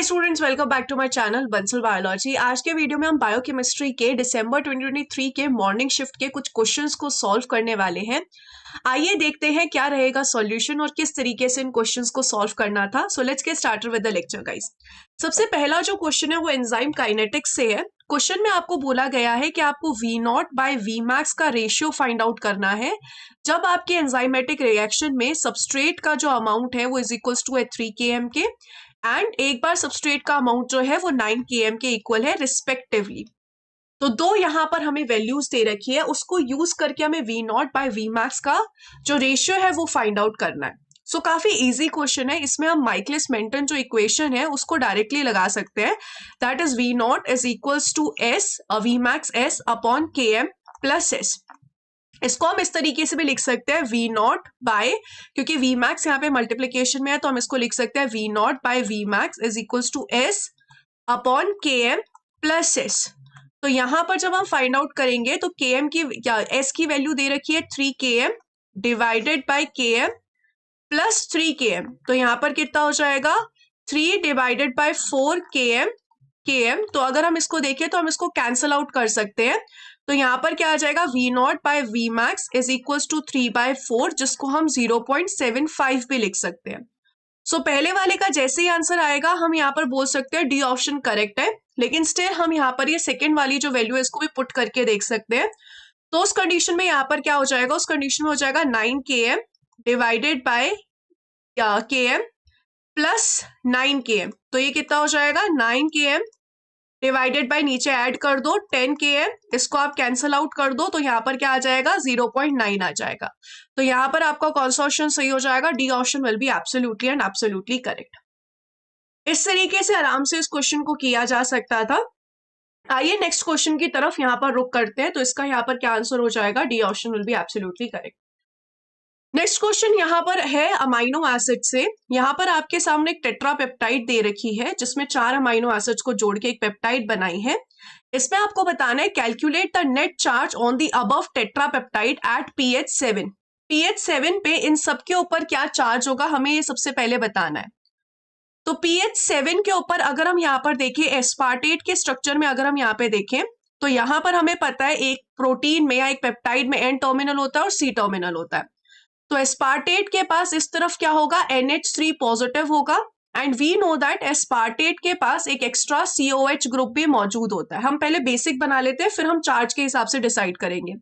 Students, welcome back to my channel Bansal Biology. आज के video में हम बायोकेमिस्ट्री के दिसंबर 2023 के मॉर्निंग शिफ्ट के कुछ क्वेश्चंस को सॉल्व करने वाले हैं। आइए देखते हैं क्या रहेगा सॉल्यूशन और किस तरीके से इन क्वेश्चंस को सॉल्व करना था। So let's get started with the lecture guys. सबसे पहला जो क्वेश्चन है वो एंजाइम काइनेटिक्स से है। क्वेश्चन में आपको बोला गया है कि आपको V0 बाय Vmax का रेशियो फाइंड आउट करना है जब आपके एंजाइमेटिक रिएक्शन में सबस्ट्रेट का जो अमाउंट है वो इज इक्वल्स टू 3 km के एंड एक बार सबस्ट्रेट का अमाउंट जो है वो 9 km के इक्वल है रिस्पेक्टिवली। तो दो यहाँ पर हमें वैल्यूज दे रखी है, उसको यूज करके हमें V0 बाय Vmax का जो रेशियो है वो फाइंड आउट करना है। सो काफी इजी क्वेश्चन है। इसमें हम माइकलिस मेंटन जो इक्वेशन है उसको डायरेक्टली लगा सकते हैं। That is V0 is equals to S Vmax S upon Km plus S। इसको हम इस तरीके से भी लिख सकते हैं V0 बाय, क्योंकि Vmax यहाँ पे मल्टीप्लीकेशन में है तो हम इसको लिख सकते हैं V0 by Vmax is equals to S upon Km plus S। तो यहाँ पर जब हम फाइंड आउट करेंगे तो Km की या S की वैल्यू दे रखी है 3 km divided by Km plus 3 km। तो यहाँ पर कितना हो जाएगा 3 डिवाइडेड बाय 4 km। तो अगर हम इसको देखें तो हम इसको कैंसल आउट कर सकते हैं। तो यहाँ पर क्या आ जाएगा V0 by Vmax is equals to 3/4, जिसको हम 0.75 भी लिख सकते हैं। सो पहले वाले का जैसे ही आंसर आएगा हम यहाँ पर बोल सकते हैं डी ऑप्शन करेक्ट है, लेकिन स्टिल हम यहाँ पर ये सेकेंड वाली जो वैल्यू है इसको भी पुट करके देख सकते हैं। तो उस कंडीशन में यहाँ पर क्या हो जाएगा, उस कंडीशन में हो जाएगा 9 km divided by Km plus 9 km। तो ये कितना हो जाएगा 9 km डिवाइडेड बाय नीचे ऐड कर दो 10 km, इसको आप कैंसल आउट कर दो तो यहाँ पर क्या आ जाएगा 0.9 आ जाएगा। तो यहाँ पर आपका कौन सा ऑप्शन सही हो जाएगा, D option will be absolutely and absolutely correct. इस तरीके से आराम से इस क्वेश्चन को किया जा सकता था। आइए नेक्स्ट क्वेश्चन की तरफ यहाँ पर रुक करते हैं। तो इसका यहाँ पर क्या आंसर हो जाएगा, D option will be absolutely correct. Next question यहाँ पर है अमाइनो एसिड से। यहाँ पर आपके सामने एक टेट्रापेप्टाइड दे रखी है जिसमें 4 अमाइनो एसिड्स को जोड़ के एक पेप्टाइड बनाई है। इसमें आपको बताना है calculate the net charge on the above tetrapeptide at pH 7। pH 7 पे इन सब के ऊपर क्या चार्ज होगा हमें ये सबसे पहले बताना है। तो pH 7 के ऊपर अगर हम यहाँ पर देखें एस्पार्टेट के स्ट्रक्चर में, अगर हम यहाँ पे देखें तो यहाँ पर हमें पता है एक प्रोटीन में या एक पेप्टाइड में N टर्मिनल होता है और C टर्मिनल होता है। तो एस्पार्टेट के पास इस तरफ क्या होगा NH3 पॉजिटिव होगा and we know that aspartate के पास एक एक्स्ट्रा COH ग्रुप भी मौजूद होता है। हम पहले बेसिक बना लेते हैं फिर हम चार्ज के हिसाब से डिसाइड करेंगे।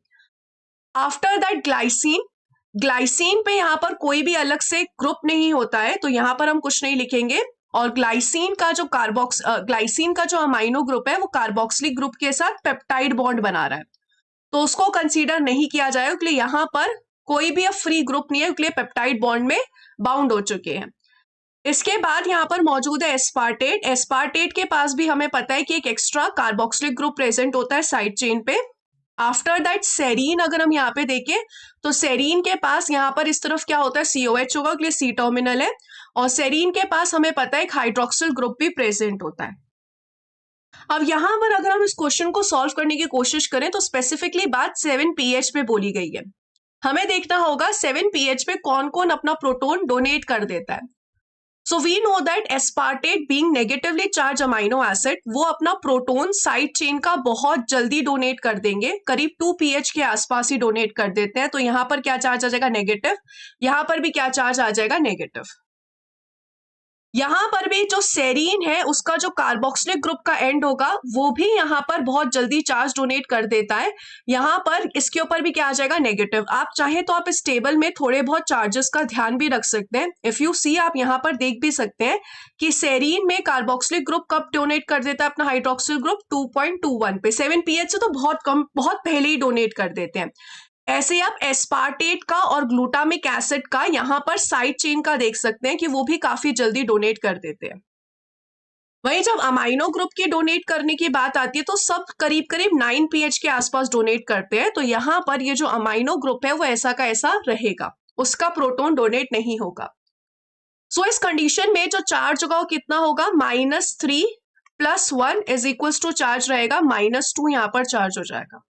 आफ्टर दैट ग्लाइसिन पे यहाँ पर कोई भी अलग से ग्रुप नहीं होता है तो यहाँ पर हम कुछ नहीं लिखेंगे। और ग्लाइसिन का जो अमाइनो ग्रुप है वो कार्बोक्सिलिक ग्रुप के साथ पेप्टाइड बॉन्ड बना रहा है तो उसको कंसीडर नहीं किया जाएगा, इसलिए यहाँ पर कोई भी अब फ्री ग्रुप नहीं है, इसलिए पेप्टाइड बॉन्ड में बाउंड हो चुके हैं। इसके बाद यहाँ पर मौजूद है एस्पार्टेट। एस्पार्टेट के पास भी हमें पता है कि एक एक्स्ट्रा कार्बोक्सिलिक ग्रुप प्रेजेंट होता है साइड चेन पे। आफ्टर दैट सेरीन, अगर हम यहाँ पे देखें तो सेरीन के पास यहाँ पर इस तरफ क्या होता है COH होगा, इसलिए C टर्मिनल है। और सेरीन के पास हमें पता है एक हाइड्रोक्सिल ग्रुप भी प्रेजेंट होता है। अब यहाँ पर अगर हम इस क्वेश्चन को सॉल्व करने की कोशिश करें तो स्पेसिफिकली बात 7 pH पे बोली गई है। हमें देखना होगा 7 pH पे कौन कौन अपना प्रोटॉन डोनेट कर देता है। So we know that aspartate being negatively charged amino acid, वो अपना प्रोटॉन साइड चेन का बहुत जल्दी डोनेट कर देंगे, करीब 2 pH के आसपास ही डोनेट कर देते हैं। तो यहाँ पर क्या चार्ज आ जाएगा नेगेटिव, यहाँ पर भी क्या चार्ज आ जाएगा नेगेटिव। यहाँ पर भी जो सेरीन है उसका जो कार्बोक्सिलिक ग्रुप का एंड होगा वो भी यहाँ पर बहुत जल्दी चार्ज डोनेट कर देता है। यहाँ पर इसके ऊपर भी क्या आ जाएगा नेगेटिव। आप चाहे तो आप इस टेबल में थोड़े बहुत चार्जेस का ध्यान भी रख सकते हैं। इफ यू सी, आप यहाँ पर देख भी सकते हैं कि सेरीन में कार्बोक्सिलिक ग्रुप कब डोनेट कर देता है अपना हाइड्रोक्सिल ग्रुप 2.21 पे। 7 pH से तो बहुत कम, बहुत पहले ही डोनेट कर देते हैं। ऐसे आप एस्पार्टेट का और ग्लूटामिक एसिड का यहाँ पर साइड चेन का देख सकते हैं कि वो भी काफी जल्दी डोनेट कर देते हैं। वहीं जब अमाइनो ग्रुप की डोनेट करने की बात आती है तो सब करीब करीब 9 pH के आसपास डोनेट करते हैं। तो यहाँ पर ये जो अमाइनो ग्रुप है वो ऐसा का ऐसा रहेगा, उसका प्रोटॉन डोनेट नहीं होगा। सो इस कंडीशन में जो चार्ज होगा वो कितना होगा -3 + 1 इज इक्वल्स टू चार्ज रहेगा -2, यहाँ पर चार्ज हो जाएगा।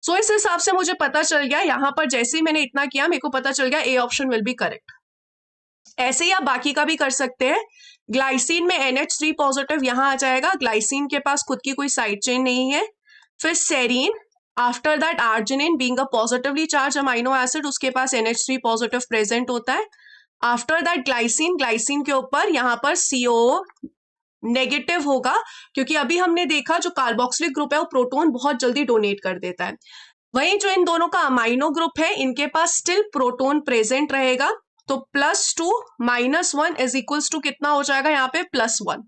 सो इस हिसाब से मुझे पता चल गया, यहाँ पर जैसे ही मैंने इतना किया मेरे को पता चल गया A option will be correct. ऐसे ही आप बाकी का भी कर सकते हैं। ग्लाइसिन में NH3 पॉजिटिव यहाँ आ जाएगा, ग्लाइसिन के पास खुद की कोई साइड चेन नहीं है। फिर serine, after that arginine being a positively charged amino acid, उसके पास NH3 पॉजिटिव प्रेजेंट होता है। आफ्टर दैट ग्लाइसिन, ग्लाइसिन के ऊपर यहाँ पर COO नेगेटिव होगा, क्योंकि अभी हमने देखा जो कार्बोक्सिलिक ग्रुप है वो प्रोटॉन बहुत जल्दी डोनेट कर देता है। वहीं जो इन दोनों का अमाइनो ग्रुप है, इनके पास स्टिल प्रोटॉन प्रेजेंट रहेगा, तो +2 -1 इज इक्वल्स टू कितना हो जाएगा यहाँ पे +1।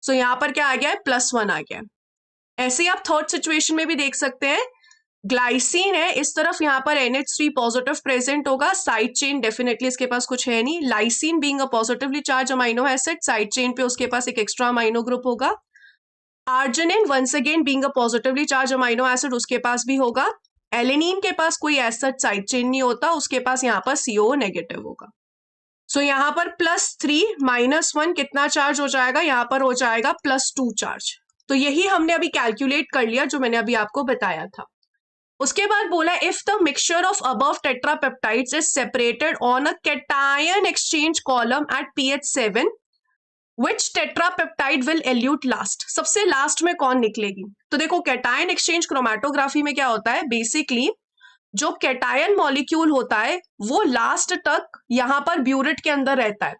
सो यहाँ पर क्या आ गया है, +1 आ गया है। ऐसे ही आप थर्ड सिचुएशन में भी देख सकते हैं, ग्लाइसिन है, इस तरफ यहाँ पर NH3 पॉजिटिव प्रेजेंट होगा, साइड चेन डेफिनेटली इसके पास कुछ है नहीं। Lysine being a positively charged amino acid, side chain पे उसके पास एक एक्स्ट्रा अमाइनो ग्रुप होगा। Arginine once again being a positively charged amino acid, उसके पास भी होगा। एलेनिन के पास कोई ऐसा साइड चेन नहीं होता, उसके पास यहाँ पर COO नेगेटिव होगा। सो यहाँ पर +3 -1 कितना चार्ज हो जाएगा, यहाँ पर हो जाएगा +2 चार्ज। तो यही हमने अभी कैलकुलेट कर लिया जो मैंने अभी आपको बताया था। उसके बाद बोला if the mixture of above tetrapeptides is separated on a cation exchange column at pH 7, which tetrapeptide will elute last. सबसे लास्ट में कौन निकलेगी? तो देखो कैटायन एक्सचेंज क्रोमेटोग्राफी में क्या होता है, बेसिकली जो कैटायन मॉलिक्यूल होता है वो लास्ट तक यहाँ पर ब्यूरेट के अंदर रहता है।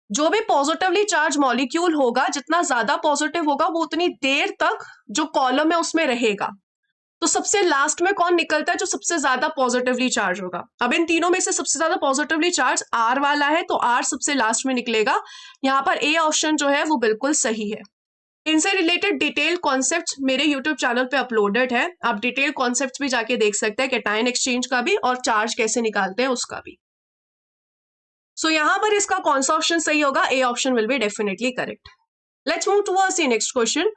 जो भी पॉजिटिवली चार्ज मॉलिक्यूल होगा, जितना ज्यादा पॉजिटिव होगा वो उतनी देर तक जो कॉलम है उसमें रहेगा। तो सबसे लास्ट में कौन निकलता है, जो सबसे ज्यादा पॉजिटिवली चार्ज होगा। अब इन तीनों में से सबसे ज्यादा पॉजिटिवली चार्ज R वाला है, तो R सबसे लास्ट में निकलेगा। यहाँ पर A ऑप्शन जो है वो बिल्कुल सही है। इनसे रिलेटेड डिटेल कॉन्सेप्ट मेरे यूट्यूब चैनल पे अपलोडेड है, आप डिटेल कॉन्सेप्ट भी जाके देख सकते हैं, कैटायन एक्सचेंज का भी और चार्ज कैसे निकालते हैं उसका भी। सो यहाँ पर इसका कौन सा ऑप्शन सही होगा, A option will be definitely correct. Let's move towards the next question.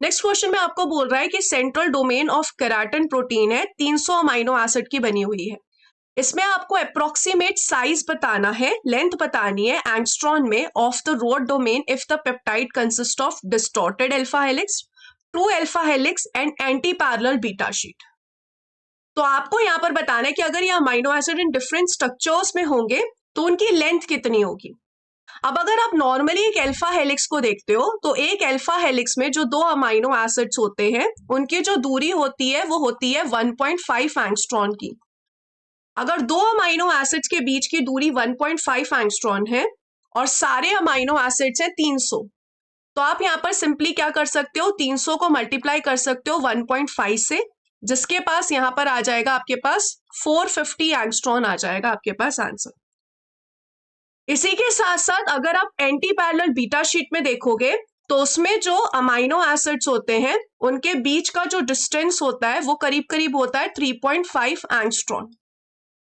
Next question में आपको बोल रहा है कि central domain of keratin protein है, 300 अमाइनो एसिड की बनी हुई है। इसमें आपको अप्रोक्सीमेट साइज बताना है, लेंथ बतानी है एंगस्ट्रॉन में of the road domain if the peptide consist of distorted alpha helix, true alpha helix and anti parallel beta sheet. तो आपको यहाँ पर बताना है कि अगर ये amino acid in different structures में होंगे तो उनकी लेंथ कितनी होगी। अब अगर आप नॉर्मली एक अल्फा हेलिक्स को देखते हो, तो एक अल्फा हेलिक्स में जो 2 अमाइनो एसिड्स होते हैं उनकी जो दूरी होती है वो होती है 1.5 एंगस्ट्रॉन की। अगर 2 अमाइनो एसिड्स के बीच की दूरी 1.5 एंगस्ट्रॉन है और सारे अमाइनो एसिड्स हैं 300, तो आप यहाँ पर सिंपली क्या कर सकते हो, 300 को मल्टीप्लाई कर सकते हो 1.5 से, जिसके पास यहाँ पर आ जाएगा आपके पास 450 एंगस्ट्रॉन आ जाएगा आपके पास आंसर। इसी के साथ साथ अगर आप एंटी पैरेलल बीटा शीट में देखोगे तो उसमें जो अमाइनो एसिड्स होते हैं उनके बीच का जो डिस्टेंस होता है वो करीब करीब होता है 3.5 एंगस्ट्रॉन।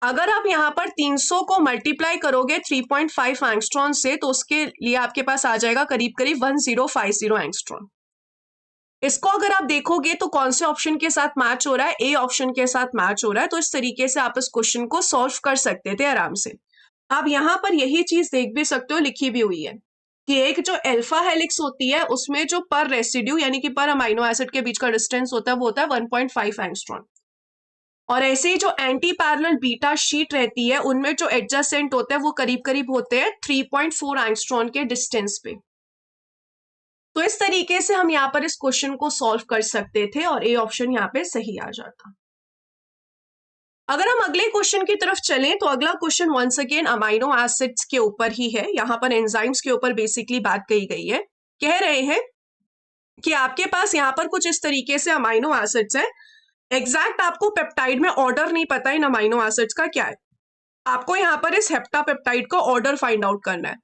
अगर आप यहाँ पर 300 को मल्टीप्लाई करोगे 3.5 एंगस्ट्रॉन से, तो उसके लिए आपके पास आ जाएगा करीब करीब 1050 एंगस्ट्रॉन। इसको अगर आप देखोगे तो कौन से ऑप्शन के साथ मैच हो रहा है, A ऑप्शन के साथ मैच हो रहा है। तो इस तरीके से आप इस क्वेश्चन को सॉल्व कर सकते थे आराम से। आप यहाँ पर यही चीज देख भी सकते हो, लिखी भी हुई है कि एक जो अल्फा हेलिक्स होती है उसमें जो पर रेसिड्यू यानी कि पर अमाइनो एसिड के बीच का डिस्टेंस होता है वो होता है 1.5 एंगस्ट्रॉन, और ऐसे ही जो एंटी पैरेलल बीटा शीट रहती है उनमें जो एडजेसेंट होते हैं वो करीब करीब होते हैं 3.4 एंगस्ट्रॉन के डिस्टेंस पे। तो इस तरीके से हम यहाँ पर इस क्वेश्चन को सॉल्व कर सकते थे और A ऑप्शन यहाँ पे सही आ जाता। अगर हम अगले क्वेश्चन की तरफ चलें तो अगला question once again amino acids के ऊपर ही है। यहाँ पर एंजाइम्स के ऊपर बेसिकली बात कही गई है। कह रहे हैं कि आपके पास यहाँ पर कुछ इस तरीके से अमाइनो एसिड्स हैं, एग्जैक्ट आपको पेप्टाइड में ऑर्डर नहीं पता इन अमाइनो एसिड्स का क्या है। आपको यहाँ पर इस हेप्टापेप्टाइड का ऑर्डर फाइंड आउट करना है।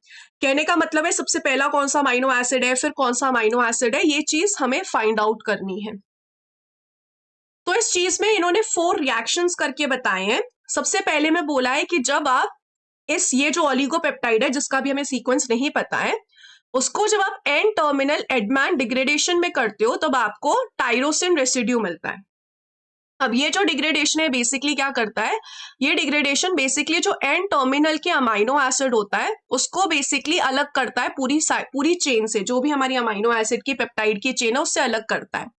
कहने का मतलब है सबसे पहला कौन सा अमाइनो एसिड है, फिर कौन सा अमाइनो एसिड है, ये चीज हमें फाइंड आउट करनी है। तो इस चीज में इन्होंने 4 रिएक्शंस करके बताए हैं। सबसे पहले में बोला है कि जब आप ये जो ओलिगोपेप्टाइड है जिसका भी हमें सीक्वेंस नहीं पता है, उसको जब आप एन टर्मिनल एडमैन डिग्रेडेशन में करते हो तब आपको टायरोसिन रेसिड्यू मिलता है। अब ये जो डिग्रेडेशन है बेसिकली क्या करता है, ये डिग्रेडेशन बेसिकली जो एन टर्मिनल के अमाइनो एसिड होता है उसको बेसिकली अलग करता है पूरी चेन से, जो भी हमारी अमाइनो एसिड की पेप्टाइड की चेन है उससे अलग करता है।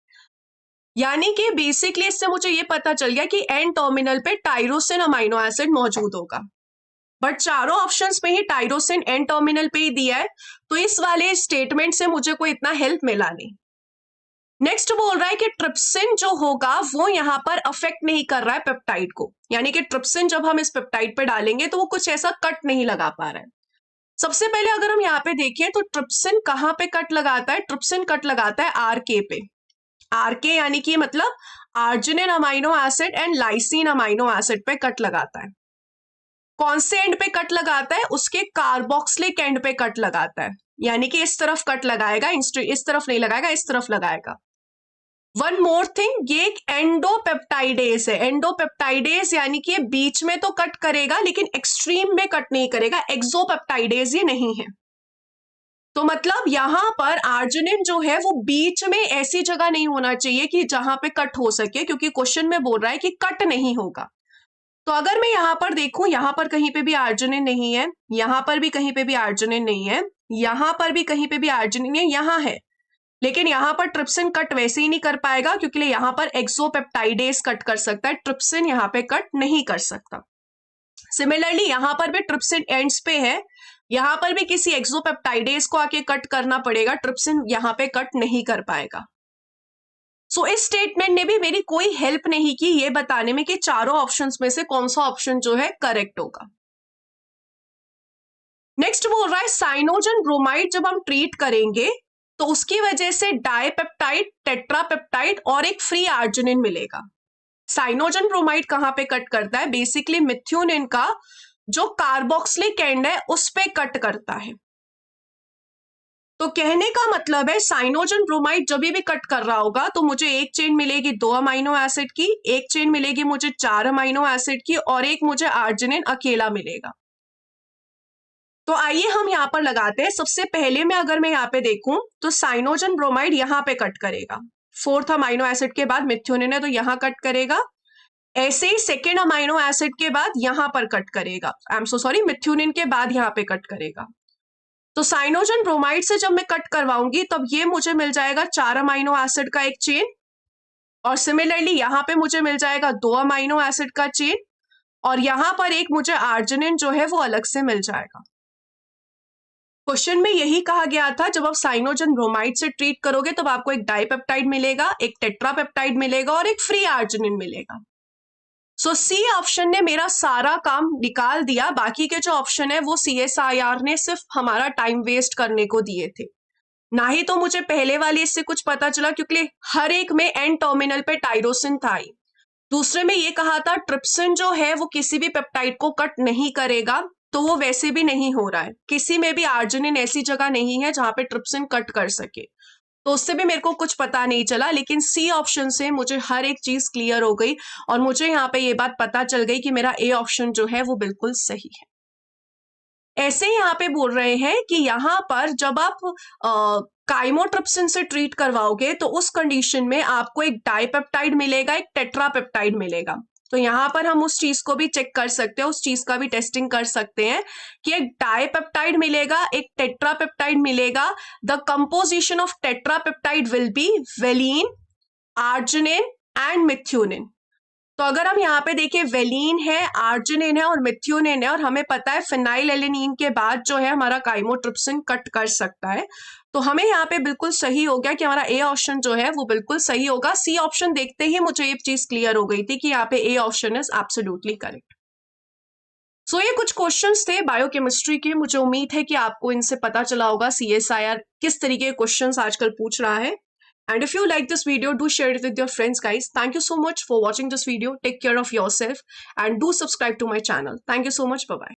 यानी कि बेसिकली इससे मुझे ये पता चल गया कि एन टर्मिनल पे टायरोसिन अमाइनो एसिड मौजूद होगा। बट चारों ऑप्शंस में ही टायरोसिन एन टर्मिनल पे ही दिया है, तो इस वाले स्टेटमेंट से मुझे कोई इतना हेल्प मिला नहीं। नेक्स्ट बोल रहा है कि ट्रिप्सिन जो होगा वो यहाँ पर अफेक्ट नहीं कर रहा है पेप्टाइड को, यानी कि ट्रिप्सिन जब हम इस पेप्टाइड पे डालेंगे तो वो कुछ ऐसा कट नहीं लगा पा रहा है। सबसे पहले अगर हम यहाँ पे देखें तो ट्रिप्सिन कहाँ पे कट लगाता है, ट्रिप्सिन कट लगाता है आरके पे। आरके यानी कि मतलब arginine amino acid and lysine amino acid पे कट लगाता है। कौन से एंड पे कट लगाता है, उसके कार्बोक्सिलिक एंड पे कट लगाता है, यानी कि इस तरफ कट लगाएगा, इस तरफ नहीं लगाएगा, इस तरफ लगाएगा। वन मोर थिंग, ये एक एंडोपेप्टाइडेज है। एंडोपेप्टाइडेज यानी कि ये बीच में तो कट करेगा लेकिन एक्सट्रीम में कट नहीं करेगा। एक्सोपेप्टाइडेज ये नहीं है। तो मतलब यहां पर आर्जिनिन जो है वो बीच में ऐसी जगह नहीं होना चाहिए कि जहां पे कट हो सके, क्योंकि क्वेश्चन में बोल रहा है कि कट नहीं होगा। तो अगर मैं यहां पर देखूं, यहां पर कहीं पे भी आर्जिनिन नहीं है, यहां पर भी कहीं पे भी आर्जिनिन नहीं है, यहां पर भी कहीं पे भी आर्जिनिन है, यहां है, लेकिन यहां पर ट्रिप्सिन कट वैसे ही नहीं कर पाएगा क्योंकि यहां पर एक्सोपेप्टाइडेज कट कर सकता है, ट्रिप्सिन यहां पे कट नहीं कर सकता। सिमिलरली यहां पर भी ट्रिप्सिन एंड्स पे है, यहां पर भी किसी एक्सोपेप्टाइडेज को आके कट करना पड़ेगा, ट्रिप्सिन यहां पे कट नहीं कर पाएगा। सो इस स्टेटमेंट ने भी मेरी कोई हेल्प नहीं की ये बताने में कि चारों ऑप्शंस में से कौन सा ऑप्शन जो है करेक्ट होगा। नेक्स्ट बोल रहा है साइनोजन ब्रोमाइड जब हम ट्रीट करेंगे तो उसकी वजह से डाइपेप्टाइड, टेट्रापेप्टाइड और एक फ्री आर्जिनिन मिलेगा। साइनोजन ब्रोमाइड कहां पे कट करता है, बेसिकली मिथ्योनिन का जो कार्बोक्सिलिक एंड है उस पे कट करता है। तो कहने का मतलब है साइनोजन ब्रोमाइड जब भी कट कर रहा होगा तो मुझे एक चेन मिलेगी 2 अमाइनो एसिड की, एक चेन मिलेगी मुझे 4 अमाइनो एसिड की और एक मुझे आर्जिनिन अकेला मिलेगा। तो आइए हम यहां पर लगाते हैं। सबसे पहले में अगर मैं यहां पे देखूं तो साइनोजन ब्रोमाइड यहां पे कट करेगा, 4th अमाइनो एसिड के बाद मिथ्योनिन है तो यहां कट करेगा। ऐसे ही सेकेंड अमाइनो एसिड के बाद यहां पर कट करेगा, I am so sorry, methionine के बाद यहां पे कट करेगा। तो साइनोजन ब्रोमाइड से जब मैं कट करवाऊंगी तब ये मुझे मिल जाएगा 4 अमाइनो एसिड का एक चेन, और सिमिलरली यहां पे मुझे मिल जाएगा 2 अमाइनो एसिड का चेन, और यहां पर एक मुझे आर्जिनिन जो है वो अलग से मिल जाएगा। क्वेश्चन में यही कहा गया था जब आप साइनोजन ब्रोमाइड से ट्रीट करोगे तब आपको एक डाइपेप्टाइड मिलेगा, एक टेट्रापेप्टाइड मिलेगा और एक फ्री आर्जिनिन मिलेगा। सो सी ऑप्शन ने मेरा सारा काम निकाल दिया। बाकी के जो ऑप्शन है वो CSIR ने सिर्फ हमारा टाइम वेस्ट करने को दिए थे, ना ही तो मुझे पहले वाले इससे कुछ पता चला क्योंकि हर एक में एन टर्मिनल पे टायरोसिन था ही। दूसरे में ये कहा था ट्रिप्सिन जो है वो किसी भी पेप्टाइड को कट नहीं करेगा, तो वो वैसे भी नहीं हो रहा है। किसी में भी आर्जिनिन ऐसी जगह नहीं है जहां पे ट्रिप्सिन कट कर सके, तो उससे भी मेरे को कुछ पता नहीं चला। लेकिन सी ऑप्शन से मुझे हर एक चीज क्लियर हो गई और मुझे यहाँ पे ये बात पता चल गई कि मेरा ए ऑप्शन जो है वो बिल्कुल सही है। ऐसे ही यहाँ पे बोल रहे हैं कि यहाँ पर जब आप काइमोट्रिप्सिन से ट्रीट करवाओगे तो उस कंडीशन में आपको एक डाइपेप्टाइड मिलेगा, एक टेट्रापेप्टाइड मिलेगा। तो यहाँ पर हम उस चीज को भी चेक कर सकते हैं, उस चीज का भी टेस्टिंग कर सकते हैं कि एक डाइपेप्टाइड मिलेगा, एक टेट्रापेप्टाइड मिलेगा। The composition of tetrapeptide will be valine, arginine and methionine. तो अगर हम यहाँ पे देखिए वेलिन है, आर्जिनिन है और मिथ्योनिन है, और हमें पता है फिनाइलएलेनिन के बाद जो है हमारा काइमोट्रिप्सिन कट कर सकता है, तो हमें यहाँ पे बिल्कुल सही हो गया कि हमारा ए ऑप्शन जो है वो बिल्कुल सही होगा। सी ऑप्शन देखते ही मुझे ये चीज क्लियर हो गई थी कि यहाँ पे A option is absolutely correct. So ये कुछ क्वेश्चंस थे बायोकेमिस्ट्री के। मुझे उम्मीद है कि आपको इनसे पता चला होगा CSIR किस तरीके के क्वेश्चंस आजकल पूछ रहा है। And if you like this video, do share it with your friends, guys. Thank you so much for watching this video. Take care of yourself and do subscribe to my channel. Thank you so much. Bye-bye.